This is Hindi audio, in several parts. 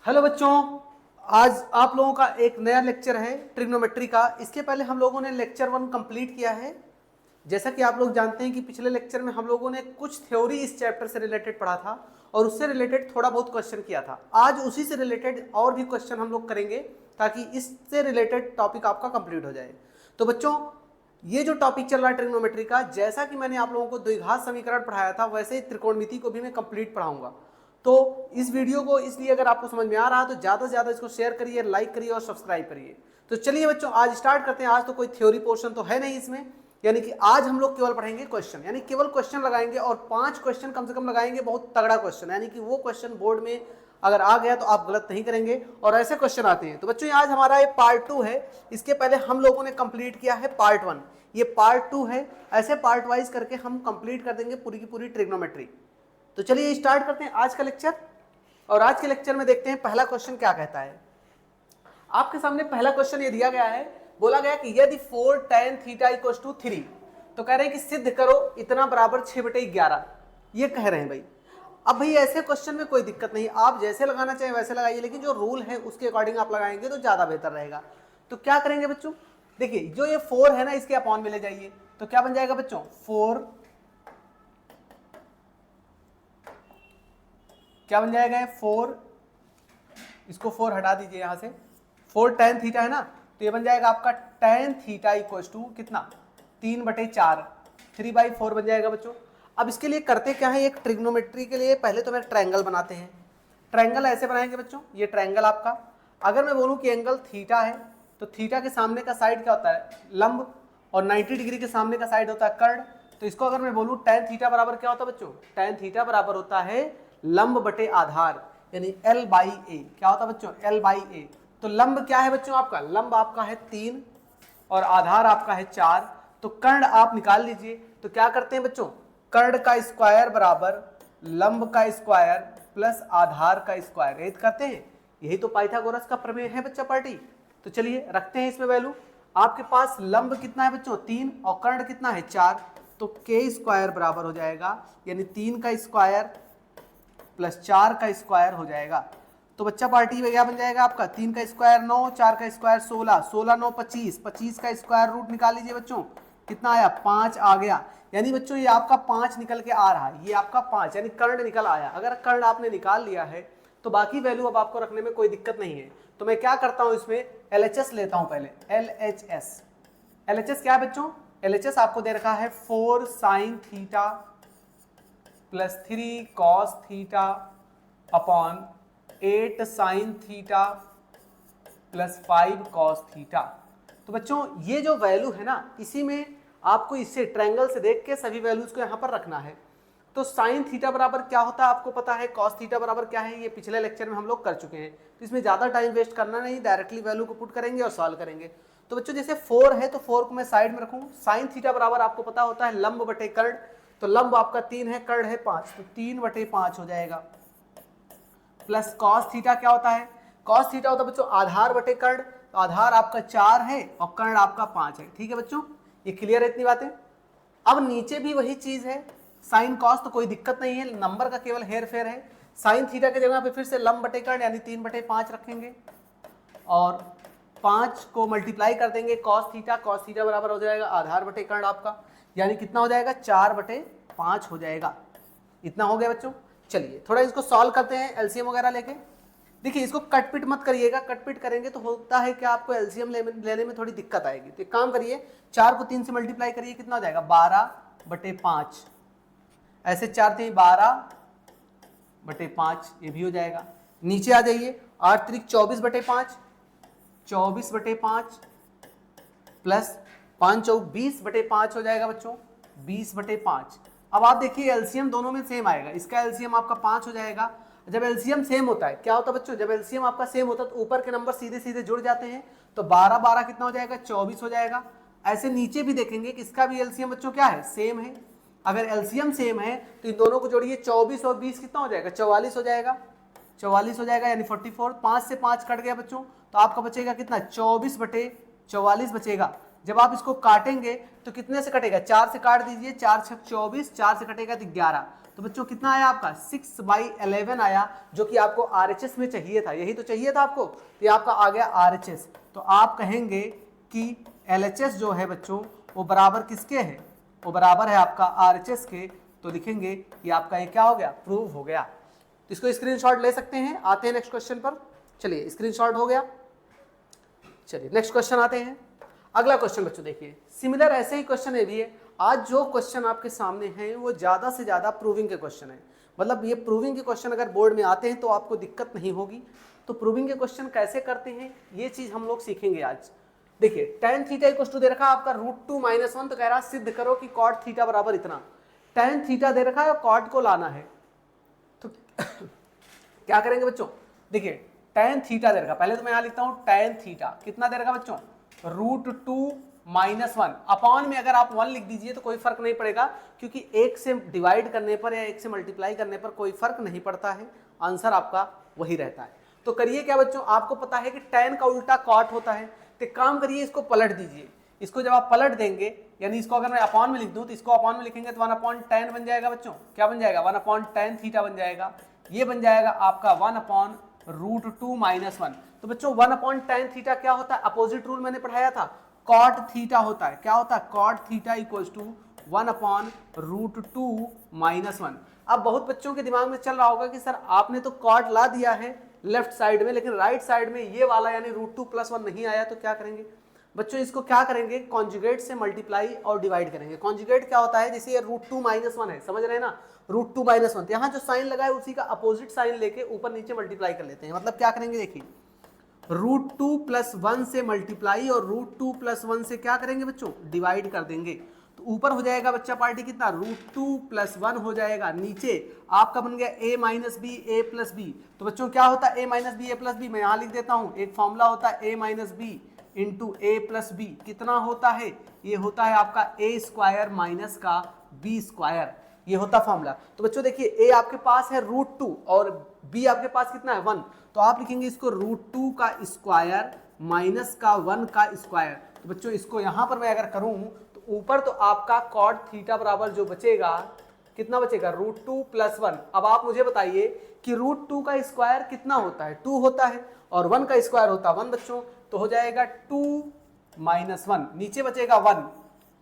हेलो बच्चों, आज आप लोगों का एक नया लेक्चर है ट्रिग्नोमेट्री का। इसके पहले हम लोगों ने लेक्चर 1 कंप्लीट किया है। जैसा कि आप लोग जानते हैं कि पिछले लेक्चर में हम लोगों ने कुछ थ्योरी इस चैप्टर से रिलेटेड पढ़ा था और उससे रिलेटेड थोड़ा बहुत क्वेश्चन किया था। आज उसी से रिलेटेड और भी क्वेश्चन हम लोग करेंगे ताकि इससे रिलेटेड टॉपिक आपका कंप्लीट हो जाए। तो बच्चों, ये जो टॉपिक चल रहा है ट्रिग्नोमेट्री का, जैसा कि मैंने आप लोगों को द्विघात समीकरण पढ़ाया था वैसे ही त्रिकोणमिति को भी मैं कंप्लीट पढ़ाऊंगा। तो इस वीडियो को इसलिए अगर आपको समझ में आ रहा है तो ज़्यादा से ज़्यादा इसको शेयर करिए, लाइक करिए और सब्सक्राइब करिए। तो चलिए बच्चों, आज स्टार्ट करते हैं। आज तो कोई थ्योरी पोर्शन तो है नहीं इसमें, यानी कि आज हम लोग केवल पढ़ेंगे क्वेश्चन, यानी केवल क्वेश्चन लगाएंगे और 5 क्वेश्चन कम से कम लगाएंगे। बहुत तगड़ा क्वेश्चन, यानी कि वो क्वेश्चन बोर्ड में अगर आ गया तो आप गलत नहीं करेंगे और ऐसे क्वेश्चन आते हैं। तो बच्चों, आज हमारा ये पार्ट 2 है। इसके पहले हम लोगों ने कंप्लीट किया है पार्ट 1, ये पार्ट 2 है। ऐसे पार्ट वाइज करके हम कंप्लीट कर देंगे पूरी की पूरी ट्रिग्नोमेट्री। तो चलिए स्टार्ट करते हैं आज का लेक्चर। और आज के लेक्चर में देखते हैं पहला क्वेश्चन क्या कहता है। आपके सामने पहला क्वेश्चन ये दिया गया है, बोला गया कि यदि 4 tan थीटा इक्वल्स टू 3, तो कह रहे हैं कि सिद्ध करो इतना बराबर 6/11। ये कह रहे हैं भाई। अब भाई ऐसे क्वेश्चन में कोई दिक्कत नहीं, आप जैसे लगाना चाहें वैसे लगाइए, लेकिन जो रूल है उसके अकॉर्डिंग आप लगाएंगे तो ज्यादा बेहतर रहेगा। तो क्या करेंगे बच्चों, देखिए जो ये 4 है ना, इसके अपॉन में ले जाइए तो क्या बन जाएगा बच्चों, 4 क्या बन जाएगा, 4, इसको 4 हटा दीजिए यहां से। 4 tan थीटा है ना, तो ये बन जाएगा आपका tan थीटा इक्वल्स टू कितना, 3/4, 3/4 बन जाएगा बच्चों। अब इसके लिए करते क्या है, एक ट्रिग्नोमेट्री के लिए पहले तो मैं ट्रायंगल बनाते हैं। ट्रायंगल ऐसे बनाएंगे बच्चों, ये ट्रायंगल आपका, अगर मैं बोलूं कि एंगल थीटा है तो थीटा के सामने का साइड क्या होता है, लंब, और 90 डिग्री के सामने का साइड होता है कर्ण। तो इसको अगर मैं बोलूं tan थीटा बराबर क्या होता है बच्चों, tan थीटा बराबर होता है लंब बटे आधार, यानी L/A। क्या होता है बच्चों, L/A। तो लंब क्या है बच्चों आपका, लंब आपका है 3 और आधार आपका है 4। तो कर्ण आप निकाल लीजिए। तो क्या करते हैं बच्चों, कर्ण का स्क्वायर बराबर लंब का स्क्वायर प्लस आधार का स्क्वायर, यही करते हैं। यही तो पाइथागोरस का प्रमेय है बच्चा पार्टी। तो चलिए रखते हैं इसमें वैल्यू। आपके पास लंब कितना है बच्चों, 3, और कर्ण कितना है 4। तो के स्क्वायर बराबर हो जाएगा, यानी 3 का स्क्वायर प्लस 4 का स्क्वायर हो जाएगा। तो बच्चा पार्टी में क्या बन जाएगा आपका, 3 का स्क्वायर 9, 4 का स्क्वायर 16, 16 9 25, 25 का स्क्वायर रूट निकाल लीजिए बच्चों, कितना आया, 5 आ गया। यानी बच्चों ये आपका 5 निकल के आ रहा है, ये आपका 5 यानी कर्ण निकल आया। अगर कर्ण आपने निकाल लिया है तो बाकी वैल्यू अब आपको रखने में कोई दिक्कत नहीं है। तो मैं क्या करता हूं, इसमें LHS लेता हूं पहले, LHS क्या है बच्चों, LHS आपको दे रखा है 4 sin theta plus 3 cos theta upon 8 sin theta plus 5 cos theta. तो बच्चों ये जो वैल्यू है ना, इसी में आपको इससे ट्रायंगल से देख के सभी वैल्यूज को यहाँ पर रखना है। तो साइन थीटा बराबर क्या होता है आपको पता है, कॉस थीटा बराबर क्या है, ये पिछले लेक्चर में हम लोग कर चुके हैं। तो इसमें ज़्यादा टाइम वेस्ट करना नहीं, डायरेक्टली वैल्यू को पुट करेंगे और सॉल्व करेंगे। तो बच्चों जैसे 4 है तो 4 को मैं साइड में रखूँ। साइन थीटा बराबर आपको पता होता है लंब बटे कर्ण, तो लंब आपका 3 है, कर्ण है 5, तो 3/5 हो जाएगा। प्लस कॉस थीटा क्या होता है, कॉस थीटा होता है बच्चों आधार बटे कर्ण, तो आधार आपका 4 है और कर्ण आपका 5 है। ठीक है बच्चों, ये क्लियर है इतनी बातें। अब नीचे भी वही चीज है, साइन कॉस, तो कोई दिक्कत नहीं है, नंबर का केवल हेर फेर है। साइन थीटा की जगह पे फिर से लंब बटे कर्ण यानी 3/5 रखेंगे और 5 को मल्टीप्लाई कर देंगे कॉस थीटा बराबर हो जाएगा आधार बटे कर्ण आपका, यानी कितना हो जाएगा, 4/5 हो जाएगा। इतना हो गया बच्चों। चलिए थोड़ा इसको सॉल्व करते हैं एलसीएम वगैरह लेके। देखिए इसको कटपिट मत करिएगा, कटपिट करेंगे तो होता है कि आपको एलसीएम लेने में थोड़ी दिक्कत आएगी। तो एक काम करिए, 4 को 3 से मल्टीप्लाई करिए, कितना हो जाएगा, 12/5। ऐसे 4 3 12/5, ये भी हो जाएगा। नीचे आ जाइए, 8 3 24/5, 24/5 प्लस 5 4 20/5 हो जाएगा बच्चों, 20/5। अब आप देखिए एलसीएम दोनों में सेम आएगा, इसका एलसीएम आपका 5 हो जाएगा। जब एलसीएम सेम होता है क्या होता है बच्चों, जब एलसीएम आपका सेम होता है तो ऊपर के नंबर सीधे सीधे जुड़ जाते हैं। तो 12 12 कितना हो जाएगा, 24 हो जाएगा। ऐसे नीचे भी देखेंगे कि इसका भी एलसीएम बच्चों क्या है, सेम है। अगर एलसीएम सेम है तो इन दोनों को जोड़िए, 24 और 20 कितना हो जाएगा, 44 हो जाएगा। 44 हो जाएगा यानी 44। 5 से 5 कट गया बच्चों, तो आपका बचेगा कितना, 24/44 बचेगा। जब आप इसको काटेंगे तो कितने से कटेगा, 4 से काट दीजिए, 4 छक 24, 4 से कटेगा तो 11। तो बच्चों कितना आया आपका 6/11 आया, जो कि आपको RHS में चाहिए था, यही तो चाहिए था आपको, तो ये आपका आ गया RHS। तो आप कहेंगे कि LHS जो है बच्चों वो बराबर किसके है, वो बराबर है आपका RHS के। तो लिखेंगे ये आपका ये क्या हो गया, प्रूव हो गया। तो इसको स्क्रीनशॉट ले सकते हैं। आते हैं नेक्स्ट क्वेश्चन पर। चलिए स्क्रीनशॉट हो गया। चलिए नेक्स्ट क्वेश्चन आते हैं। अगला क्वेश्चन बच्चों देखिए, सिमिलर ऐसे ही क्वेश्चन है भी है। आज जो क्वेश्चन आपके सामने हैं वो ज्यादा से ज्यादा प्रूविंग के क्वेश्चन है, मतलब ये प्रूविंग के क्वेश्चन अगर बोर्ड में आते हैं तो आपको दिक्कत नहीं होगी। तो प्रूविंग के क्वेश्चन कैसे करते हैं ये चीज हम लोग सीखेंगे आज। देखिए tan थीटा इक्वल टू दे रखा है आपका √2 - 1, तो कह रहा है सिद्ध करो कि cot थीटा बराबर इतना। tan थीटा दे रखा है और cot को लाना है, तो क्या करेंगे बच्चों, देखिए tan थीटा दे रखा, पहले तो मैं यहां लिखता हूं tan थीटा कितना दे रखा बच्चों, √2 - 1 अपॉन में अगर आप 1 लिख दीजिए तो कोई फर्क नहीं पड़ेगा, क्योंकि 1 से डिवाइड करने पर या 1 से मल्टीप्लाई करने पर कोई फर्क नहीं पड़ता है, आंसर आपका वही रहता है। तो करिए क्या बच्चों, आपको पता है कि tan का उल्टा cot होता है, तो काम करिए इसको पलट दीजिए। इसको जब आप पलट देंगे, यानी इसको अगर मैं अपॉन में लिख दूं तो इसको अपॉन में लिखेंगे तो 1/tan बन जाएगा बच्चों, क्या बन जाएगा 1/tan थीटा बन जाएगा। ये बन जाएगा आपका 1/√2 - 1। तो बच्चों 1/tan थीटा क्या होता है, अपोजिट रूल मैंने पढ़ाया था, cot थीटा होता है। क्या होता है, cot थीटा इक्वल्स टू 1/√2 - 1। अब बहुत बच्चों के दिमाग में चल रहा होगा कि सर आपने तो cot ला दिया है लेफ्ट साइड में, लेकिन राइट साइड में ये वाला यानी √2 + 1 नहीं आया, तो क्या करेंगे बच्चों, इसको क्या करेंगे, कॉन्जुगेट से मल्टीप्लाई और डिवाइड करेंगे। कॉन्जुगेट क्या होता है, जैसे ये √2 - 1 है, समझ रहे हैं ना, √2 - 1, यहाँ जो साइन लगा है उसी का अपोजिट साइन लेके ऊपर नीचे मल्टीप्लाई कर लेते हैं। मतलब क्या करेंगे, देखिए √2 + 1 से मल्टीप्लाई और √2 + 1 से क्या करेंगे बच्चों, डिवाइड कर देंगे। तो ऊपर हो जाएगा बच्चा पार्टी कितना, √2 + 1 हो जाएगा, नीचे आपका बन गया a - b a + b। तो बच्चों क्या होता है a - b a + b, मैं यहाँ लिख देता हूँ, एक फॉर्मूला होता है a - b × a + b, कितना होता है, ये होता है आपका a² - का b², ये होता फॉर्मूला। तो बच्चों देखिए a आपके पास है √2 और b आपके पास कितना है 1, तो आप लिखेंगे इसको √2 का स्क्वायर माइनस का 1 का स्क्वायर। तो बच्चों इसको यहां पर मैं अगर करूं तो ऊपर तो आपका cot थीटा बराबर जो बचेगा कितना बचेगा, √2 + 1। अब आप मुझे बताइए कि √2 का स्क्वायर कितना होता है, 2 होता है, और 1 का स्क्वायर होता है 1 बच्चों, तो हो जाएगा 2 - 1, नीचे बचेगा 1,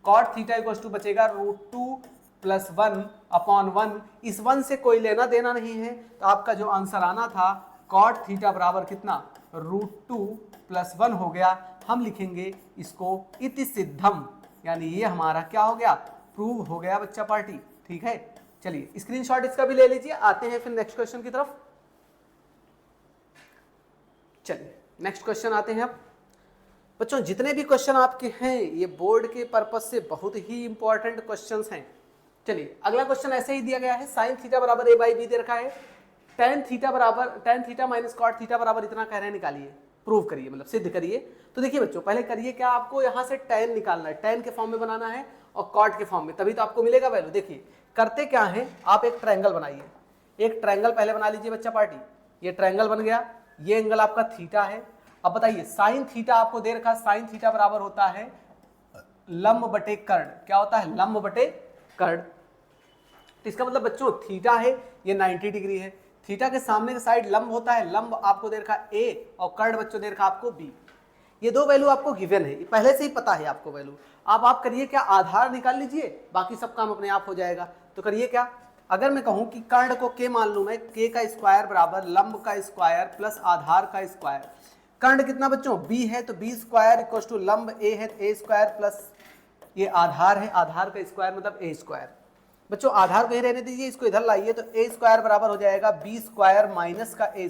cot थीटा इक्वल्स टू बचेगा √2 + 1/1। इस 1 से कोई लेना देना नहीं है, तो आपका जो आंसर आना था cot थीटा बराबर कितना, √2 + 1 हो गया। हम लिखेंगे इसको इति सिद्धम, यानी ये हमारा क्या हो गया, प्रूव हो गया बच्चा पार्टी। ठीक है, चलिए स्क्रीनशॉट इसका भी ले लीजिए। आते हैं फिर नेक्स्ट क्वेश्चन की तरफ। चलिए नेक्स्ट क्वेश्चन आते हैं। अब बच्चों जितने भी क्वेश्चन आपके हैं ये बोर्ड के पर्पज से बहुत ही इंपॉर्टेंट क्वेश्चंस हैं। चलिए अगला क्वेश्चन ऐसे ही दिया गया है, sin थीटा बराबर a/b दे रखा है, tan थीटा - cot थीटा बराबर इतना कह रहे हैं, निकालिए, प्रूव करिए, मतलब सिद्ध करिए। तो देखिए बच्चों पहले करिए क्या, आपको यहाँ से tan निकालना है, tan के फॉर्म में बनाना है और cot के फॉर्म में, तभी तो आपको मिलेगा वैल्यू। देखिए करते क्या है, आप एक ट्रायंगल बनाइए, एक ट्रायंगल पहले बना लीजिए बच्चा पार्टी। ये ट्रायंगल बन गया, ये एंगल आपका थीटा है। अब बताइए sin थीटा आपको दे रखा है, sin थीटा बराबर होता है लंब बटे कर्ण। क्या होता है, लंब बटे कर्ण। तो इसका मतलब बच्चों थीटा है ये 90 डिग्री है, थीटा के सामने का साइड लंब होता है, लंब आपको दे रखा है a और कर्ण बच्चों दे रखा आपको b। ये दो वैल्यू आपको गिवन है, पहले से ही पता है आपको वैल्यू। अब आप करिए क्या, आधार निकाल लीजिए, बाकी सब काम अपने आप हो जाएगा। तो करिए क्या, अगर मैं कहूं कि कर्ण को k मान लूं मैं, k का स्क्वायर बराबर लंब का स्क्वायर प्लस आधार का स्क्वायर। कर्ण कितना बच्चों b है, तो b² इक्वल टू लंब a है a² प्लस ये आधार है, आधार का स्क्वायर मतलब a²। बच्चों आधार को ही रहने दीजिए, इसको इधर लाइए, तो a² बराबर हो जाएगा b² माइनस का a²,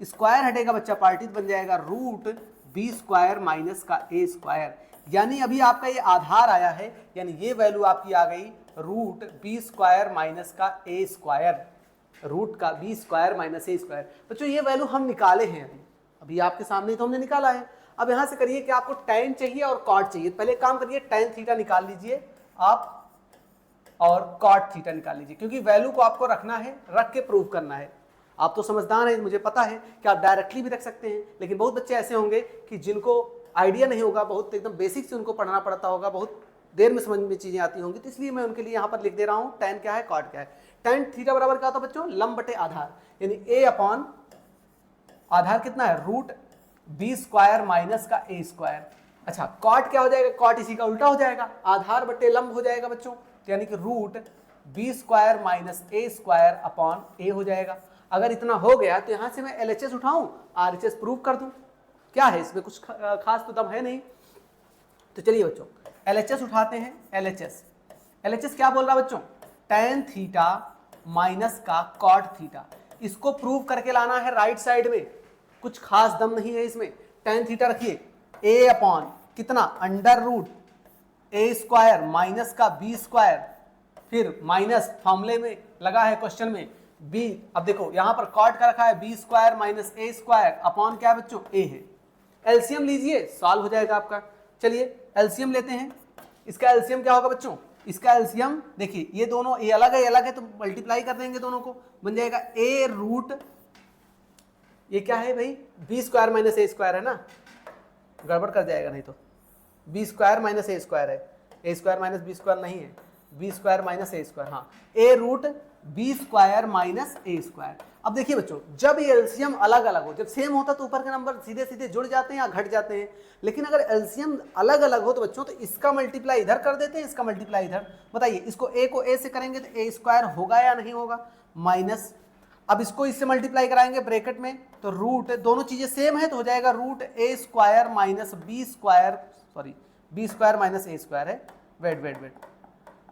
स्क्वायर हटेगा बच्चा पार्टी, बन जाएगा √b² माइनस का a²। यानी अभी आपका ये आधार आया है, यानी ये वैल्यू आपकी आ गई √b² माइनस का a², रूट का b² माइनस a²। बच्चों ये वैल्यू हम निकाले हैं अभी आपके सामने, तो हमने निकाला है। अब यहां से करिए कि आपको tan चाहिए और cot चाहिए, पहले काम करिए tan थीटा निकाल लीजिए आप और cot थीटा निकाल लीजिए, क्योंकि वैल्यू को आपको रखना है, रख के प्रूव करना है। आप तो समझदार हैं, मुझे पता है कि आप डायरेक्टली भी रख सकते हैं, लेकिन बहुत बच्चे ऐसे होंगे कि जिनको आइडिया नहीं होगा, बहुत एकदम बेसिक से उनको पढ़ना पड़ता होगा, बहुत देर में समझ में चीजें आती होंगी, तो इसलिए मैं उनके लिए यहाँ पर लिख दे रहा हूँ tan क्या है, cot क्या है। tan थीटा बराबर क्या होता है बच्चों, लंब बटे आधार, यानी a अपॉन आधार कितना है, रूट बी स्क्वायर माइनस का ए स्क्वायर। अच्छा कॉट क्या हो जाएगा, कॉट इसी का उल्टा हो जाएगा, आधार बटे लंब हो जाएगा बच्चों, यानी कि root B square minus A square upon ए हो जाएगा। अगर इतना हो गया तो यहां से मैं एलएचएस उठाऊं, आरएचएस प्रूव कर दूं, क्या है इसमें कुछ खास तो दम है नहीं। तो चलिए बच्चों एलएचएस उठाते हैं। एलएचएस क्या बोल रहा है बच्चों, tan थीटा माइनस का कॉट थीटा, इसको प्रूव करके लाना है राइट साइड में, कुछ खास दम नहीं है इसमें। tan थीटा रखिए a अपॉन कितना, under root A square minus का बी स्क्वायर, फिर माइनस फॉर्मूले में लगा है क्वेश्चन में b, अब देखो यहां पर कॉट का रखा है B square minus A square upon क्या है बच्चों, a है। एलसीएम लीजिए, सॉल्व हो जाएगा आपका। चलिए एलसीएम लेते हैं, इसका एलसीएम क्या होगा बच्चों, इसका एलसीएम देखिए ये दोनों ए अलग है तो मल्टीप्लाई कर देंगे दोनों को, बन जाएगा a रूट, ये क्या है भाई, B square minus A square है ना, गड़बड़ कर जाएगा नहीं तो, B square minus A square है, ए स्क्वायर माइनस बी स्क्वायर नहीं है, B square minus A square, हाँ ए root B square minus A square. अब देखिए बच्चों जब ये एलसीएम अलग अलग हो, जब सेम होता तो ऊपर के नंबर सीधे सीधे जुड़ जाते हैं या घट जाते हैं, लेकिन अगर एलसीएम अलग अलग हो तो बच्चों तो इसका मल्टीप्लाई इधर कर देते हैं, इसका मल्टीप्लाई इधर। बताइए इसको ए को ए से करेंगे तो ए स्क्वायर होगा या नहीं होगा, माइनस, अब इसको इससे मल्टीप्लाई कराएंगे ब्रैकेट में तो रूट, दोनों चीजें सेम है तो हो जाएगा root A square minus B square, sorry B square minus A square है, वेट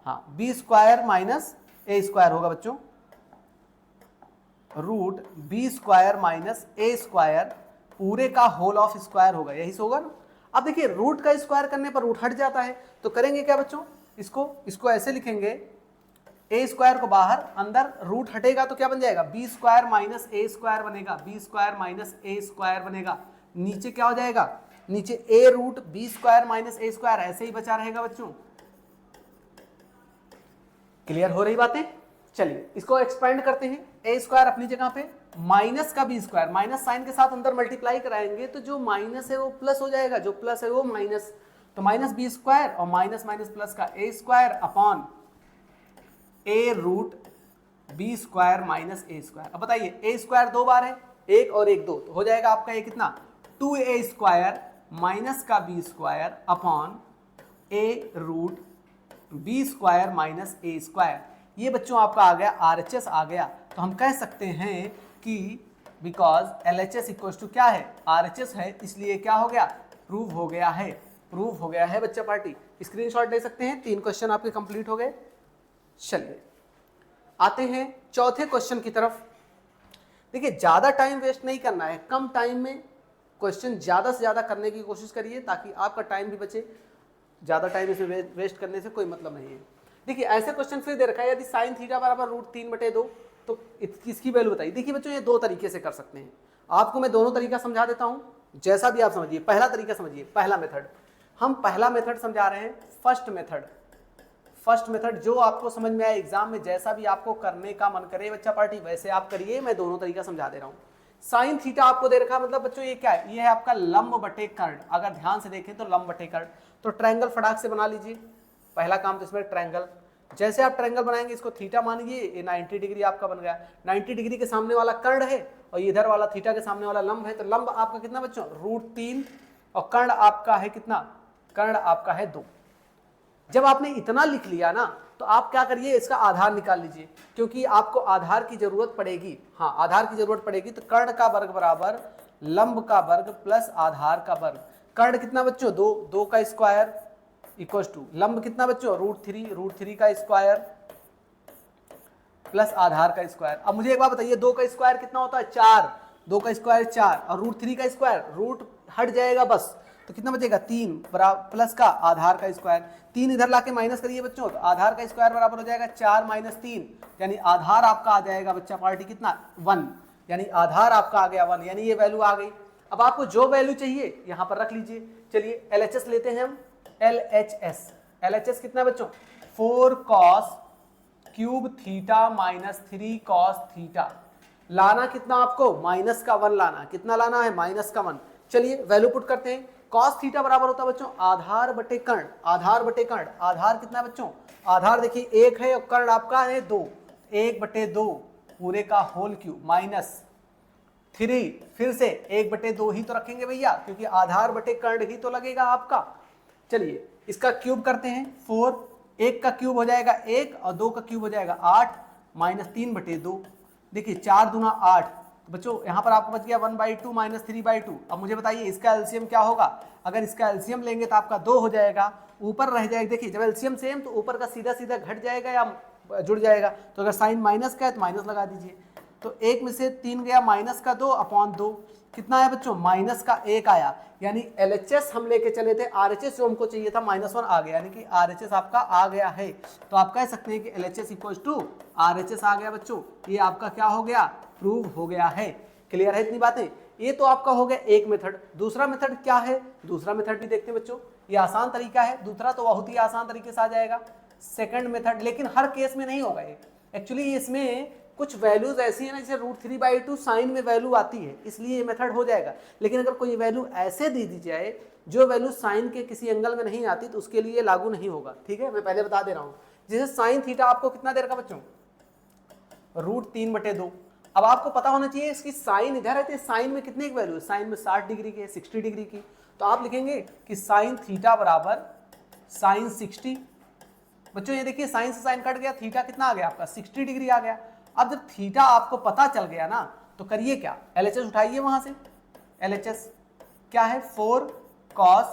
हाँ B square minus A square होगा बच्चों, root B square minus A square पूरे का होल ऑफ स्क्वायर होगा, यही से होगा ना। अब देखिए रूट का स्क्वायर करने पर रूट हट जाता है, तो करेंगे क्या बच्चों, इसको ऐसे लिखेंगे, ए स्क्वायर को बाहर, अंदर रूट हटेगा तो क्या बन जाएगा, B square minus A square बनेगा, B square minus A square बनेगा, नीचे क्या हो जाएगा, नीचे ए root B square minus A square ऐसे ही बचा रहेगा बच्चों। क्लियर हो रही बातें। चलिए इसको एक्सपेंड करते हैं, ए स्क्वायर अपनी जगह पे, माइनस का बी स्क्वायर, माइनस साइन के साथ अंदर मल्टीप्लाई कराएंगे तो जो माइनस है वो प्लस हो जाएगा, जो प्लस है वो माइनस, तो माइनस बी स्क्वायर और माइनस माइनस प्लस का ए square upon A root B square minus A square. अब बताइए ए स्क्वायर दो बार है, एक और एक दो, तो हो जाएगा आपका ये कितना, 2a स्क्वायर माइनस का B square upon A root B square minus A square. ये बच्चों आपका आ गया आरएचएस आ गया, तो हम कह सकते हैं कि बिकॉज एलएचएस इक्वल टू क्या है, आरएचएस है, इसलिए क्या हो गया, प्रूव हो गया है, प्रूव हो गया है बच्चा पार्टी। स्क्रीनशॉट ले सकते हैं, 3 क्वेश्चन आपके कंप्लीट हो गए। चलिए आते हैं चौथे क्वेश्चन की तरफ। देखिए ज्यादा टाइम वेस्ट नहीं करना है, कम टाइम में क्वेश्चन ज्यादा से ज्यादा करने की कोशिश करिए ताकि आपका टाइम भी बचे, ज्यादा टाइम इसमें वेस्ट करने से कोई मतलब नहीं है। देखिए ऐसे क्वेश्चन फिर दे रखा है, यदि साइन थीटा बराबर रूट 3/2 तो इसकी वैल्यू बताइए। देखिए बच्चों ये दो तरीके से कर सकते हैं, आपको मैं दोनों तरीका समझा देता हूं, जैसा भी आप समझिए। पहला तरीका समझिए, पहला मेथड, हम पहला मेथड समझा रहे हैं, फर्स्ट मेथड जो आपको समझ में आए एग्जाम में, जैसा भी आपको करने का मन करे बच्चा पार्टी वैसे आप करिए, मैं दोनों तरीका समझा दे रहा हूं। साइन थीटा आपको दे रखा, मतलब बच्चों ये क्या है, ये है आपका लंब बटे कर्ण, अगर ध्यान से देखें तो लंब बटे कर्ण, तो ट्रायंगल फटाक से बना लीजिए। पहला काम तो इसमें ट्रायंगल, जैसे आप ट्रायंगल बनाएंगे इसको थीटा मानिए, ये 90 डिग्री आपका बन गया, 90 डिग्री के सामने वाला कर्ण है और इधर वाला थीटा के सामने वाला लंब है, तो लंब आपका कितना बच्चों, √3 और कर्ण आपका है कितना, कर्ण आपका है 2। जब आपने इतना लिख लिया ना तो आप क्या करिए, इसका आधार निकाल लीजिए, क्योंकि आपको आधार की जरूरत पड़ेगी। हाँ आधार की जरूरत पड़ेगी, तो कर्ण का वर्ग बराबर लंब का वर्ग प्लस आधार का वर्ग। कर्ण कितना बच्चों, 2 का स्क्वायर इक्वल टू लंब कितना बच्चों, √3 का स्क्वायर प्लस आधार का स्क्वायर। अब मुझे एक बात बताइए, 2 का स्क्वायर कितना होता है, 4, 2 का स्क्वायर 4 और √3 का स्क्वायर, रूट हट जाएगा बस, तो कितना बचेगा 3 बराबर प्लस का आधार का स्क्वायर, 3 इधर लाके माइनस करिए बच्चों, तो आधार का स्क्वायर बराबर हो जाएगा 4 - 3, यानी आधार आपका आ जाएगा बच्चा पार्टी कितना 1, यानी आधार आपका आ गया 1, यानी ये वैल्यू आ गई। अब आपको जो वैल्यू चाहिए यहां पर रख लीजिए। चलिए एलएचएस लेते हैं हम, एलएचएस कितना बच्चों, 4 cos³ theta minus 3 cos theta, लाना कितना आपको, -1 लाना, कितना लाना है, -1। चलिए वैल्यू पुट करते हैं, कॉस थीटा बराबर होता है बच्चों आधार बटे कर्ण, आधार बटे कर्ण, आधार कितना है बच्चों, आधार देखिए 1 है और कर्ण आपका है 2, 1/2 पूरे का होल क्यूब माइनस 3, फिर से 1/2 ही तो रखेंगे भैया क्योंकि आधार बटे कर्ण ही तो लगेगा आपका। चलिए इसका क्यूब करते हैं 4, 1 का क्यूब हो जाएगा 1 और 2 का क्यूब हो जाएगा 8 माइनस 3/2, देखिए 4 दूना 8, तो बच्चों यहाँ पर आपको बच गया 1/2 माइनस 3/2। अब मुझे बताइए इसका एलसीएम क्या होगा, अगर इसका एलसीएम लेंगे तो आपका 2 हो जाएगा, ऊपर रह जाएगा, देखिए जब एलसीएम सेम तो ऊपर का सीधा सीधा घट जाएगा या जुड़ जाएगा, तो अगर साइन माइनस का है तो माइनस लगा दीजिए, तो 1 में से 3 गया माइनस का 2 अपॉन 2, कितना आया बच्चों माइनस का 1 आया, यानी LHS हम लेके चले थे, RHS जो हमको चाहिए था -1 आ गया, यानी कि RHS आपका आ गया है। तो आप कह सकते हैं कि LHS = RHS आ गया बच्चों, ये आपका क्या हो गया, प्रूव हो गया है। क्लियर है इतनी बातें, ये तो आपका हो गया एक मेथड। दूसरा मेथड क्या है, दूसरा मेथड भी देखते हैं बच्चों, ये आसान तरीका है, दूसरा तो बहुत ही आसान तरीके से आ जाएगा, सेकंड मेथड, लेकिन हर केस में नहीं होगा ये, एक्चुअली इसमें कुछ वैल्यूज ऐसी है ना जैसे √3/2 साइन में वैल्यू आती है, इसलिए ये मेथड हो जाएगा, लेकिन अगर कोई वैल्यू ऐसे दे दी जाए जो वैल्यू साइन के किसी एंगल में नहीं आती तो उसके लिए लागू नहीं होगा। ठीक है, मैं पहले बता दे रहा हूँ, जैसे साइन थीटा आपको कितना दे रखा बच्चों, √3/2। अब आपको पता होना चाहिए इसकी साइन इधर है, साइन में कितने की वैल्यू है, साइन में 60 डिग्री की है, 60 डिग्री की, तो आप लिखेंगे कि साइन थीटा बराबर साइन 60। बच्चों ये देखिए साइन से साइन कट गया, थीटा कितना आ गया आपका 60 डिग्री आ गया। अब जब थीटा आपको पता चल गया ना तो करिए क्या, LHS उठाइए वहां से, LHS क्या है 4 cos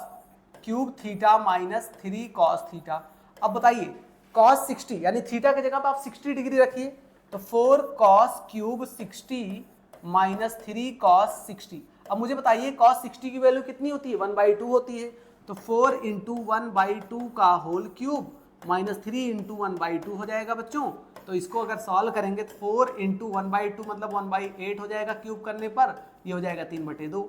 cube theta minus 3 cos theta. अब बताइए cos 60 यानी थीटा की जगह पर आप 60 डिग्री रखिए, तो 4 cos क्यूब 60 माइनस 3 cos 60। अब मुझे बताइए cos 60 की वैल्यू कितनी होती है, 1/2 होती है, तो 4 × 1/2 का होल क्यूब माइनस 3 × 1/2 हो जाएगा बच्चों। तो इसको अगर सॉल्व करेंगे तो 4 × 1/2 मतलब 1/8 हो जाएगा क्यूब करने पर, ये हो जाएगा 3/2,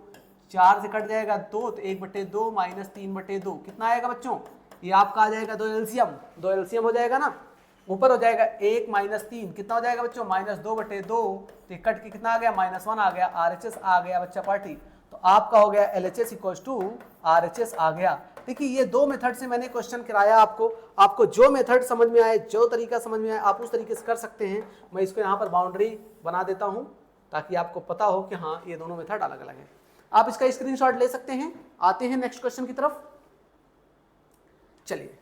4 से कट जाएगा 2 तो 1/2 माइनस 3/2 कितना आएगा बच्चों, ये आपका आ जाएगा 2 एलसीएम हो जाएगा ना, ऊपर हो जाएगा 1 माइनस 3 कितना हो जाएगा बच्चों -2/2, तो कट के कितना आ गया -1 आ गया, RHS आ गया बच्चा पार्टी। तो आपका हो गया LHS = RHS आ गया। देखिए ये दो मेथड से मैंने क्वेश्चन कराया आपको जो मेथड समझ में आए, जो तरीका समझ में आए आप उस तरीके से कर सकते हैं। मैं इसको यहाँ पर बाउंड्री बना देता हूँ ताकि आपको पता हो कि हाँ ये दोनों मेथड अलग अलग हैं। आप इसका स्क्रीनशॉट ले सकते हैं। आते हैं नेक्स्ट क्वेश्चन की तरफ। चलिए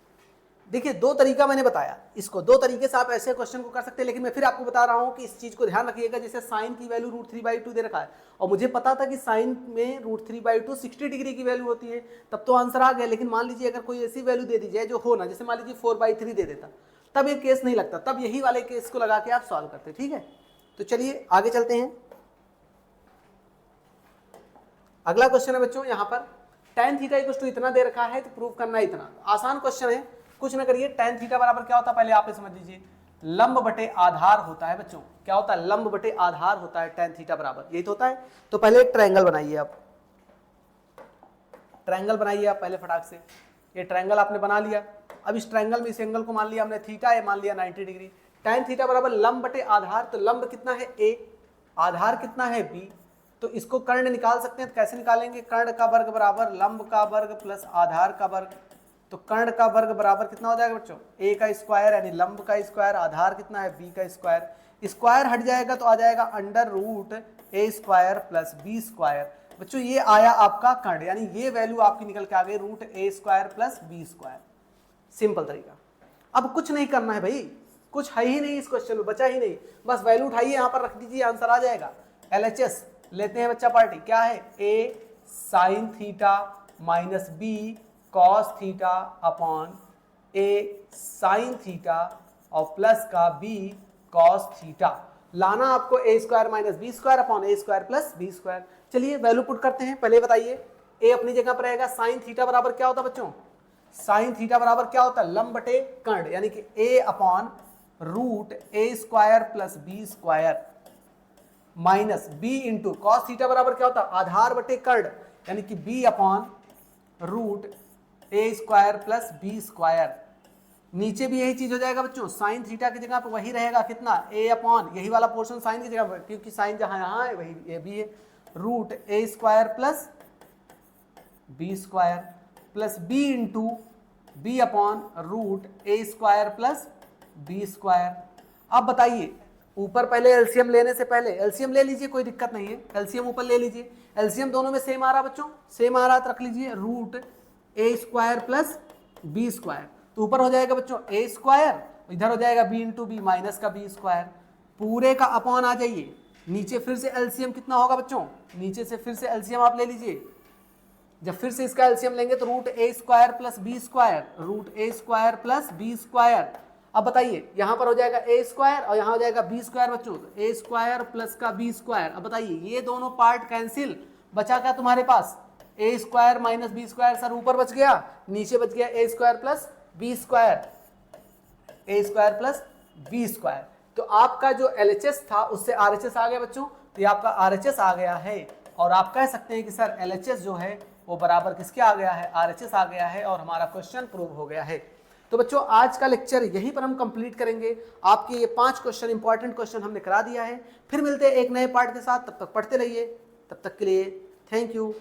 देखिए दो तरीका मैंने बताया, इसको दो तरीके से आप ऐसे क्वेश्चन को कर सकते हैं, लेकिन मैं फिर आपको बता रहा हूं कि इस चीज को ध्यान रखिएगा, जैसे साइन की वैल्यू √3/2 दे रखा है और मुझे पता था कि साइन में √3/2 60 डिग्री की वैल्यू होती है, तब तो आंसर आ गया। लेकिन मान लीजिए अगर कोई ऐसी वैल्यू दे दी जाए जो हो ना, जैसे मान लीजिए 4/3 दे देता, तब ये केस नहीं लगता, तब यही वाले केस को लगा के आप सॉल्व करते। ठीक है, तो चलिए आगे चलते हैं। अगला क्वेश्चन है बच्चों, यहाँ पर tan थीटा = इतना दे रखा है तो प्रूव करना है इतना। आसान क्वेश्चन है, कुछ ना करिए। tan थीटा बराबर क्या होता है पहले आप समझ लीजिए, लंब बटे आधार होता है बच्चों। क्या होता है, लंब बटे आधार होता है tan थीटा बराबर, यही तो होता है। तो पहले एक ट्रायंगल बनाइए आप, ट्रायंगल बनाइए आप पहले फटाक से। ये ट्रायंगल आपने बना लिया। अब इस ट्रायंगल में इस एंगल को मान लिया हमने थीटा है, मान लिया 90 डिग्री। tan थीटा बराबर लंब बटे आधार, तो लंब कितना है a, आधार कितना है b, तो इसको कर्ण निकाल सकते हैं। तो कैसे निकालेंगे, कर्ण का वर्ग बराबर लंब का वर्ग प्लस आधार का वर्ग। तो कर्ण का वर्ग बराबर कितना हो जाएगा बच्चों, a का स्क्वायर यानी लंब का स्क्वायर, आधार कितना है b का स्क्वायर, स्क्वायर हट जाएगा तो आ जाएगा √a² प्लस b²। बच्चों ये आया आपका कर्ण, यानी ये वैल्यू आपकी निकल के आ गई √a² प्लस b²। सिंपल तरीका। अब कुछ नहीं करना है भाई, कुछ है ही नहीं इस क्वेश्चन में, बचा ही नहीं, बस वैल्यू उठाइए यहाँ पर रख दीजिए, आंसर आ जाएगा। LHS लेते हैं बच्चा पार्टी, क्या है a sin theta minus b cos theta upon a sin theta और प्लस का b cos थीटा। लाना आपको a² minus b² upon a² plus b²। चलिए वैल्यू पुट करते हैं। पहले बताइए a अपनी जगह पर रहेगा, sin थीटा बराबर क्या होता है बच्चों, sin थीटा बराबर क्या होता है, लंब बटे कर्ण, यानी कि a upon √a² plus b² minus b into cos theta बराबर क्या होता है, आधार बटे कर्ण, यानी कि b upon √a² plus b²। नीचे भी यही चीज हो जाएगा बच्चों, साइन थीटा की जगह पर वही रहेगा कितना, a अपॉन यही वाला पोर्शन साइन की जगह पर, क्योंकि साइन जहां यहाँ है वही ये भी है, √a² plus B square plus B into B upon root A square plus B square. अब बताइए, ऊपर पहले एलसीएम लेने से पहले एलसीएम ले लीजिए, कोई दिक्कत नहीं है, एलसीएम ऊपर ले लीजिए। एलसीएम दोनों में सेम आ रहा बच्चों, सेम आ रहा तो रख लीजिए root A square plus B square. तो ऊपर हो जाएगा बच्चों ए स्क्वायर, इधर हो जाएगा बी इंटू बी माइनस का बी स्क्वायर, पूरे का अपॉन आ जाइए। नीचे फिर से एलसीएम कितना होगा बच्चों, नीचे से फिर से एलसीएम आप ले लीजिए। जब फिर से इसका एलसीएम लेंगे तो root A square plus B square, root A square plus B square. अब बताइए, यहां पर हो जाएगा ए स्क्वायर और यहां हो जाएगा बी स्क्वायर बच्चों, तो ए स्क्वायर प्लस का बी स्क्वायर। अब बताइए, ये दोनों पार्ट कैंसिल, बचा क्या तुम्हारे पास, A square minus B square. Sir ऊपर बच गया, नीचे बच गया A square plus B square, A square plus B square. तो आपका जो एलएचएस था उससे आरएचएस आ गया बच्चों, तो ये आपका आरएचएस आ गया है। और आप कह सकते हैं कि सर एलएचएस जो है वो बराबर किसके आ गया है, आरएचएस आ गया है, और हमारा क्वेश्चन प्रूव हो गया है। तो बच्चों आज का लेक्चर यहीं पर हम कंप्लीट करेंगे। आपके ये 5 क्वेश्चन, इंपॉर्टेंट क्वेश्चन हमने करा दिया है। फिर मिलते हैं एक नए पार्ट के साथ, तब तक पढ़ते रहिए। तब तक के लिए थैंक यू।